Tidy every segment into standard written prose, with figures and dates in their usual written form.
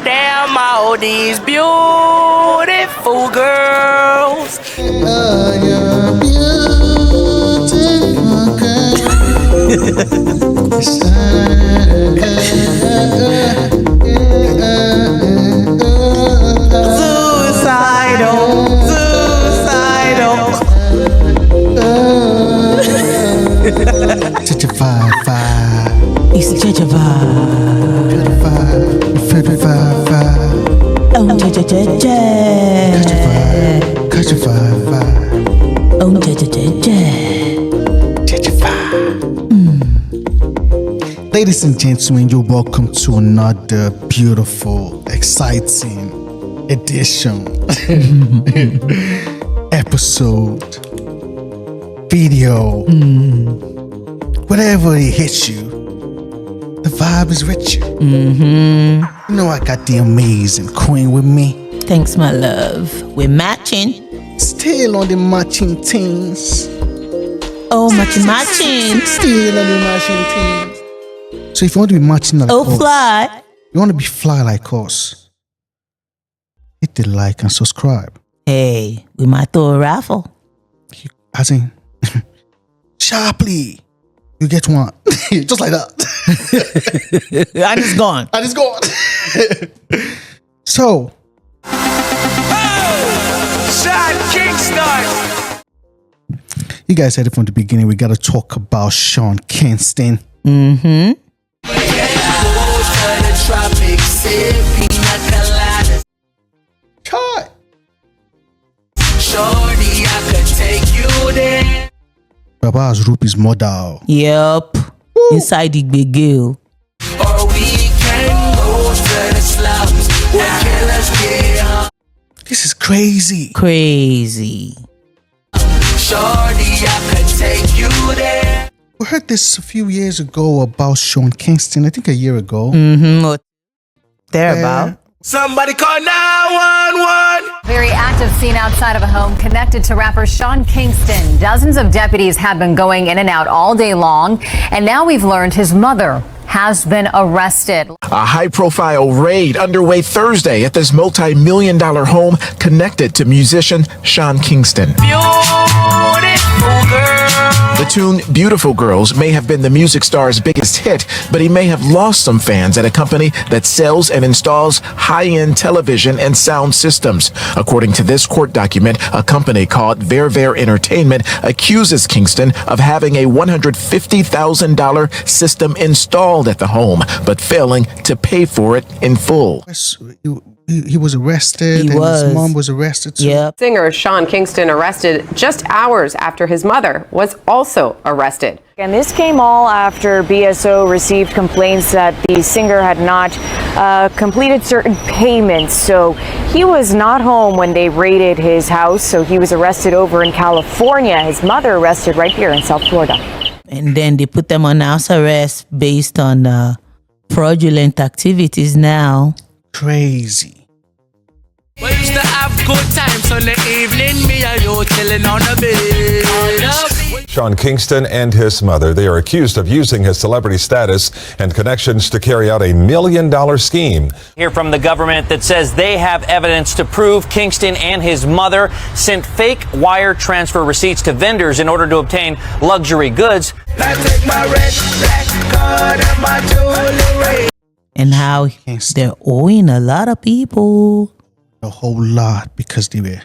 damn all these beautiful girls. You're beautiful girl. JEJE vibe. It's JEJE vibe. JEJE vibe. JEJE vibe. Oh, JEJE. JEJE vibe. Oh, JEJE. JEJE vibe. Ladies and gentlemen, you're welcome to another beautiful, exciting edition, episode, video, whatever it hits you, the vibe is with you. You know I got the amazing queen with me. Thanks, my love. We're matching. Still on the matching teams. Oh, matching. Still on the matching teams. So if you want to be matching like us, fly. you want to be fly like us, hit the like and subscribe. Hey, we might throw a raffle. As in, sharply, you get one. Just like that. And it's gone. And it's gone. So, Sean Kingston. you guys said it from the beginning. We got to talk about Sean Kingston. Cut. Shorty, I could take you there. Baba's Rupee's mother. Yep. Inside the big girl. Or we can go to the slums where killers get hung. This is crazy. Crazy. Shorty, I could take you there. We heard this a few years ago about Sean Kingston. I think a year ago. Thereabout. Somebody call 911. Very active scene outside of a home connected to rapper Sean Kingston. Dozens of deputies have been going in and out all day long, and now we've learned his mother has been arrested. A high-profile raid underway Thursday at this multi-million-dollar home connected to musician Sean Kingston. Beautiful girl. The tune Beautiful Girls may have been the music star's biggest hit, but he may have lost some fans at a company that sells and installs high-end television and sound systems. According to this court document, a company called Ver Entertainment accuses Kingston of having a $150,000 system installed at the home, but failing to pay for it in full. He was arrested. He and was. His mom was arrested too. Yep. Singer Sean Kingston arrested just hours after his mother was also arrested. And this came all after BSO received complaints that the singer had not completed certain payments. So he was not home when they raided his house. So he was arrested over in California. His mother arrested right here in South Florida. And then they put them on house arrest based on fraudulent activities now. Crazy. We used to have good times on the evening. Me and you chilling on the beach. Sean Kingston and his mother, they are accused of using his celebrity status and connections to carry out $1 million scheme. Hear from the government that says they have evidence to prove Kingston and his mother sent fake wire transfer receipts to vendors in order to obtain luxury goods. I take my red, black card and my jewelry. And how they're owing a lot of people. A whole lot because they were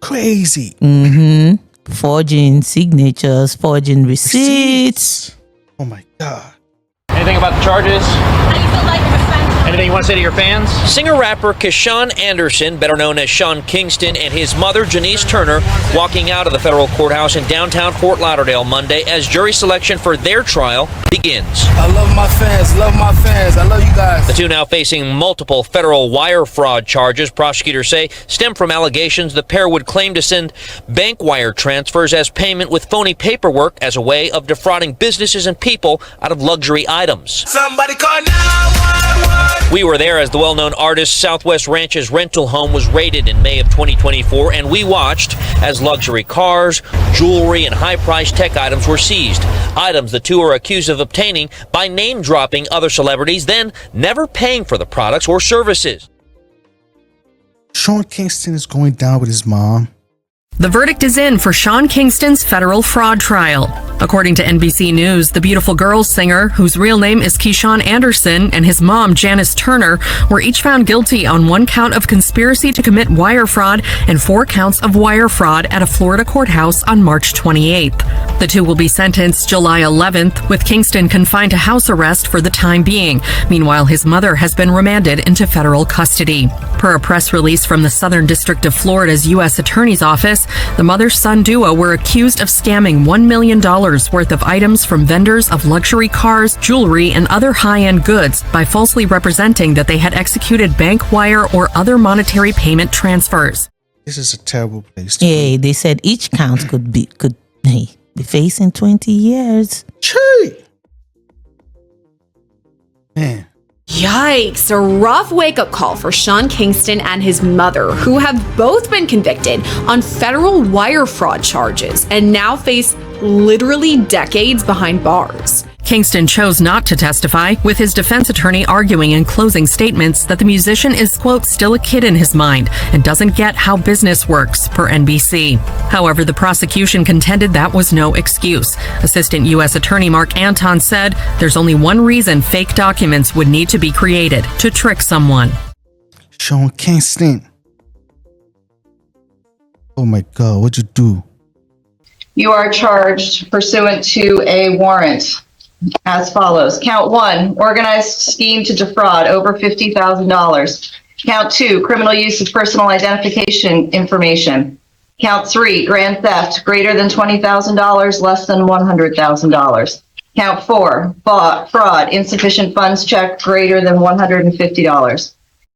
crazy. Forging signatures, forging receipts. Oh my God. Anything about the charges? Anything you want to say to your fans? Singer-rapper Keshawn Anderson, better known as Sean Kingston, and his mother, Janice Turner, walking out of the federal courthouse in downtown Fort Lauderdale Monday as jury selection for their trial begins. I love my fans, I love you guys. The two now facing multiple federal wire fraud charges, prosecutors say, stem from allegations the pair would claim to send bank wire transfers as payment with phony paperwork as a way of defrauding businesses and people out of luxury items. Somebody call 911. We were there as the well-known artist Southwest Ranch's rental home was raided in May of 2024, and we watched as luxury cars, jewelry, and high-priced tech items were seized. Items the two are accused of obtaining by name-dropping other celebrities, then never paying for the products or services. Sean Kingston is going down with his mom. The verdict is in for Sean Kingston's federal fraud trial. According to NBC News, the Beautiful Girls singer, whose real name is Keyshawn Anderson, and his mom, Janice Turner, were each found guilty on 1 count of conspiracy to commit wire fraud and 4 counts of wire fraud at a Florida courthouse on March 28th. The two will be sentenced July 11th, with Kingston confined to house arrest for the time being. Meanwhile, his mother has been remanded into federal custody. Per a press release from the Southern District of Florida's U.S. Attorney's Office, the mother-son duo were accused of scamming $1 million worth of items from vendors of luxury cars, jewelry, and other high-end goods by falsely representing that they had executed bank wire or other monetary payment transfers. This is a terrible place to Yeah, they said each count could be facing 20 years. Chee! Man. Yikes, a rough wake-up call for Sean Kingston and his mother, who have both been convicted on federal wire fraud charges and now face literally decades behind bars. Kingston chose not to testify, with his defense attorney arguing in closing statements that the musician is, quote, still a kid in his mind and doesn't get how business works, per NBC. However, the prosecution contended that was no excuse. Assistant U.S. Attorney Mark Anton said there's only one reason fake documents would need to be created: to trick someone. Sean Kingston. Oh my God, what'd you do? You are charged pursuant to a warrant as follows. Count 1, organized scheme to defraud over $50,000. Count 2, criminal use of personal identification information. Count 3, grand theft, greater than $20,000, less than $100,000. Count 4, fraud, insufficient funds check, greater than $150.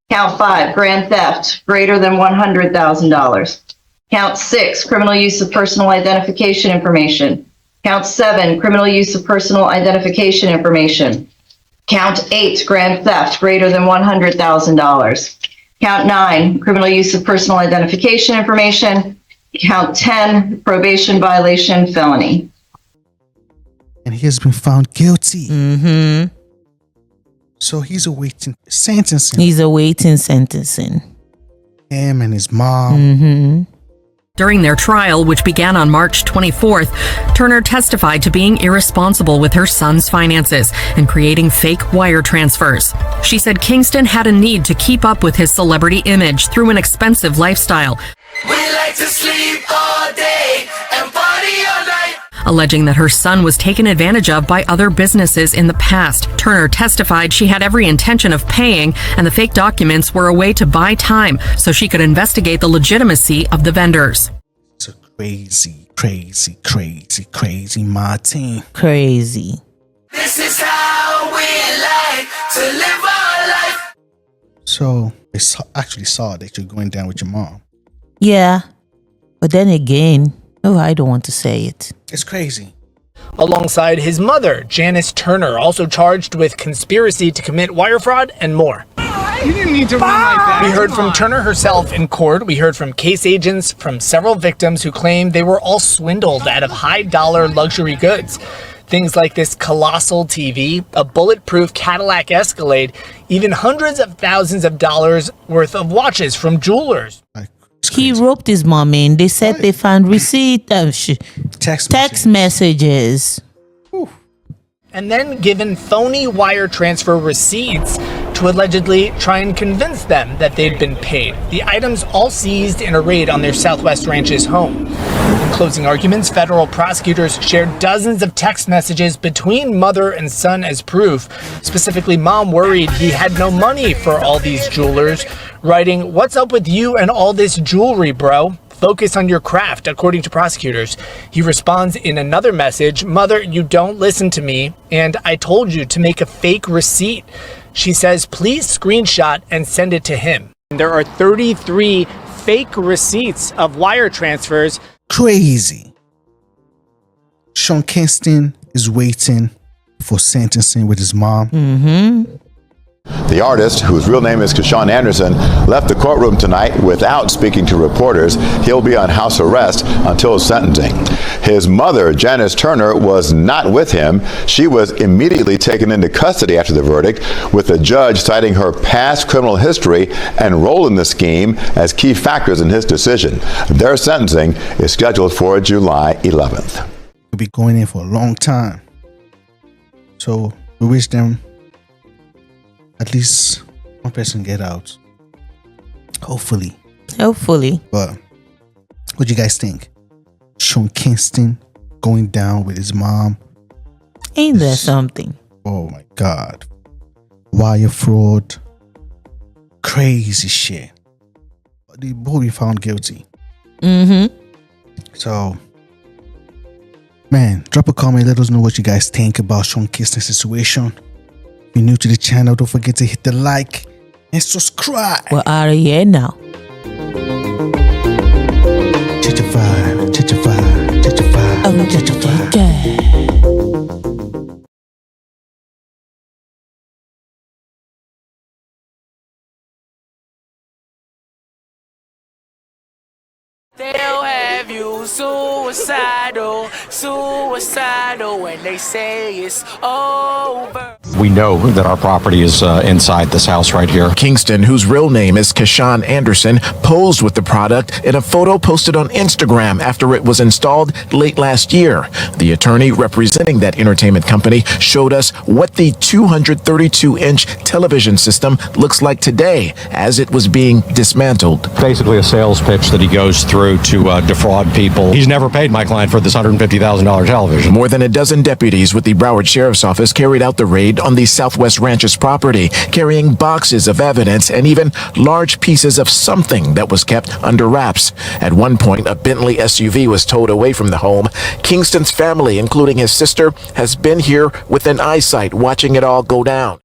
Count 5, grand theft, greater than $100,000. Count 6, criminal use of personal identification information. Count 7, criminal use of personal identification information. Count 8, grand theft, greater than $100,000. Count 9, criminal use of personal identification information. Count 10, probation violation, felony. And he has been found guilty. Mm-hmm. So he's awaiting sentencing. He's awaiting sentencing. Him and his mom. Mm-hmm. During their trial, which began on March 24th, Turner testified to being irresponsible with her son's finances and creating fake wire transfers. She said Kingston had a need to keep up with his celebrity image through an expensive lifestyle. We like to sleep all day and party all night. Alleging that her son was taken advantage of by other businesses in the past. Turner testified she had every intention of paying, and the fake documents were a way to buy time so she could investigate the legitimacy of the vendors. It's a crazy Martin. Crazy. This is how we like to live our life. So they actually saw that you're going down with your mom. Yeah. But then again, I don't want to say it. It's crazy. Alongside his mother, Janice Turner, also charged with conspiracy to commit wire fraud and more. You didn't need to run like that. We heard from Turner herself in court. We heard from case agents from several victims who claimed they were all swindled out of high-dollar luxury goods. Things like this colossal TV, a bulletproof Cadillac Escalade, even hundreds of thousands of dollars worth of watches from jewelers. He roped his mom in. They said they found receipt text messages. And then given phony wire transfer receipts to allegedly try and convince them that they'd been paid. The items all seized in a raid on their Southwest Ranch's home. In closing arguments, federal prosecutors shared dozens of text messages between mother and son as proof. Specifically, mom worried he had no money for all these jewelers, writing, "What's up with you and all this jewelry, bro? Focus on your craft," according to prosecutors. He responds in another message, "Mother, you don't listen to me, and I told you to make a fake receipt." She says, "Please screenshot and send it to him." There are 33 fake receipts of wire transfers. Crazy. Sean Kingston is waiting for sentencing with his mom. Mm-hmm. The artist, whose real name is Sean Anderson, left the courtroom tonight without speaking to reporters. He'll be on house arrest until sentencing. His mother, Janice Turner, was not with him. She was immediately taken into custody after the verdict, with the judge citing her past criminal history and role in the scheme as key factors in his decision. Their sentencing is scheduled for July 11th. We'll be going in for a long time. So we wish them at least one person get out. Hopefully. But what do you guys think? Sean Kingston going down with his mom. Ain't there something? Oh my God. Wire fraud. Crazy shit. But they both be found guilty. So, man, drop a comment. Let us know what you guys think about Sean Kingston's situation. If you're new to the channel, don't forget to hit the like and subscribe. We're out of here now. JEJE vibe, JEJE vibe, JEJE vibe. Oh, JEJE. They'll have you suicidal when they say it's over. We know that our property is inside this house right here. Kingston, whose real name is Sean Anderson, posed with the product in a photo posted on Instagram after it was installed late last year. The attorney representing that entertainment company showed us what the 232-inch television system looks like today as it was being dismantled. Basically a sales pitch that he goes through to defraud people. He's never paid my client for this $150,000 television. More than a dozen deputies with the Broward Sheriff's Office carried out the raid on the Southwest Ranch's property, carrying boxes of evidence and even large pieces of something that was kept under wraps. At one point, a Bentley SUV was towed away from the home. Kingston's family, including his sister, has been here within eyesight watching it all go down.